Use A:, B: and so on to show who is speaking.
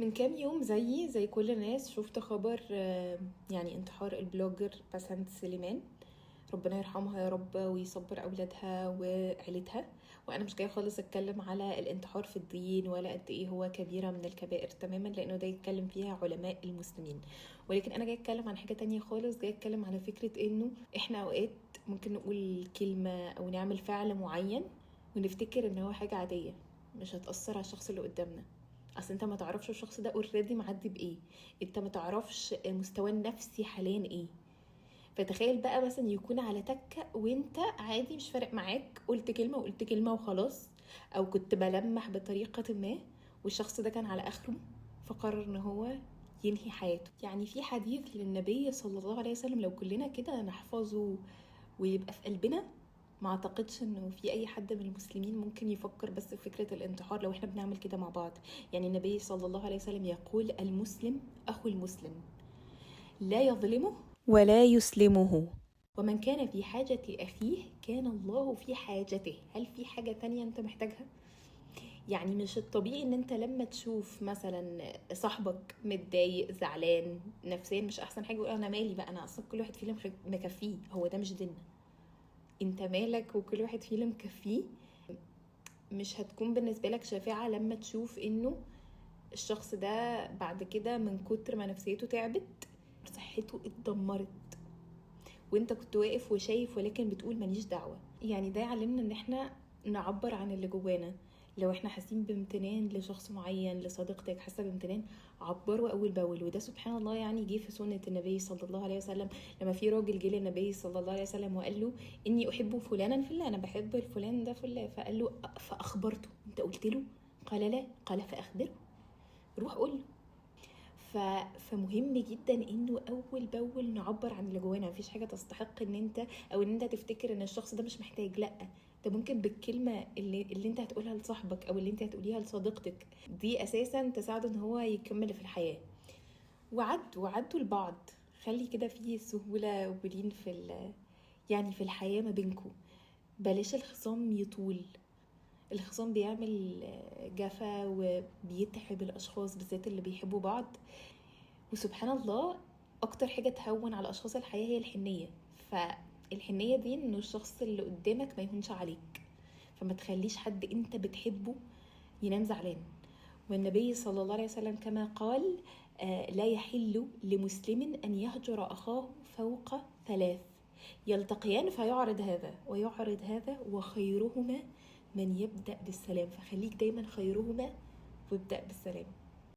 A: من كام يوم زي كل الناس شفت خبر يعني انتحار البلوجر بسنت سليمان. ربنا يرحمها يا رب ويصبر اولادها وعيلتها. وانا مش جايه خالص اتكلم على الانتحار في الدين ولا قد ايه هو كبيره من الكبائر تماما، لانه ده يتكلم فيها علماء المسلمين. ولكن انا جايه اتكلم عن حاجه تانية خالص، جايه اتكلم على فكره انه احنا اوقات ممكن نقول كلمه او نعمل فعل معين ونفتكر ان هو حاجه عاديه مش هتاثر على الشخص اللي قدامنا. اصل انت ما تعرفش الشخص ده اوريدي معدي بايه، انت ما تعرفش مستواه النفسي حاليا ايه. فتخيل بقى مثلا يكون على تكة وانت عادي مش فارق معاك، قلت كلمة وخلاص، او كنت بلمح بطريقة ما والشخص ده كان على اخره فقرر ان هو ينهي حياته. يعني في حديث للنبي صلى الله عليه وسلم لو كلنا كده نحفظه ويبقى في قلبنا، ما اعتقدش انه في اي حد من المسلمين ممكن يفكر بس في فكرة الانتحار لو احنا بنعمل كده مع بعض. يعني النبي صلى الله عليه وسلم يقول: المسلم اخو المسلم، لا يظلمه ولا يسلمه، ومن كان في حاجة أخيه كان الله في حاجته. هل في حاجة تانية أنت محتاجها؟ يعني مش الطبيعي ان انت لما تشوف مثلا صاحبك متضايق زعلان نفسيا مش احسن حاجة يقول انا مالي بقى، انا اصلا كل واحد فينا مكفيه؟ هو ده مش ديننا. انت مالك وكل واحد فينا مكفيه؟ مش هتكون بالنسبة لك شافعة لما تشوف انه الشخص ده بعد كده من كتر ما نفسيته تعبت صحته اتدمرت وانت كنت واقف وشايف ولكن بتقول ماليش دعوة. يعني ده يعلمنا ان احنا نعبر عن اللي جوانا. لو احنا حاسين بامتنان لشخص معين، لصديقتك حاسه بامتنان، عبروا اول باول. وده سبحان الله يعني جه في سنه النبي صلى الله عليه وسلم، لما في راجل جه للنبي صلى الله عليه وسلم وقال له اني احب فلانا في الله، انا بحب الفلان ده في الله. فقال له فاخبرته، انت قلت له؟ قال لا. قال فاخبره، روح قول له. فمهم جدا انه اول باول نعبر عن اللي جوانا. مفيش حاجه تستحق ان انت او ان انت تفتكر ان الشخص ده مش محتاج، لا، ده ممكن بالكلمه اللي انت هتقولها لصاحبك او اللي انت هتقوليها لصديقتك دي اساسا تساعده ان هو يكمل في الحياه. وعدوا لبعض، خلي كده فيه سهوله ولين يعني في الحياه ما بينكم. بلاش الخصام يطول. الخصام بيعمل جفا وبيتعب الاشخاص بالذات اللي بيحبوا بعض. وسبحان الله اكتر حاجة تهون على اشخاص الحياة هي الحنية. فالحنية دي انه الشخص اللي قدامك ما يهونش عليك، فما تخليش حد انت بتحبه ينام زعلان. والنبي صلى الله عليه وسلم كما قال: لا يحل لمسلم ان يهجر اخاه فوق 3، يلتقيان فيعرض هذا ويعرض هذا وخيرهما من يبدأ بالسلام. فخليك دايما خيرهما وابدأ بالسلام.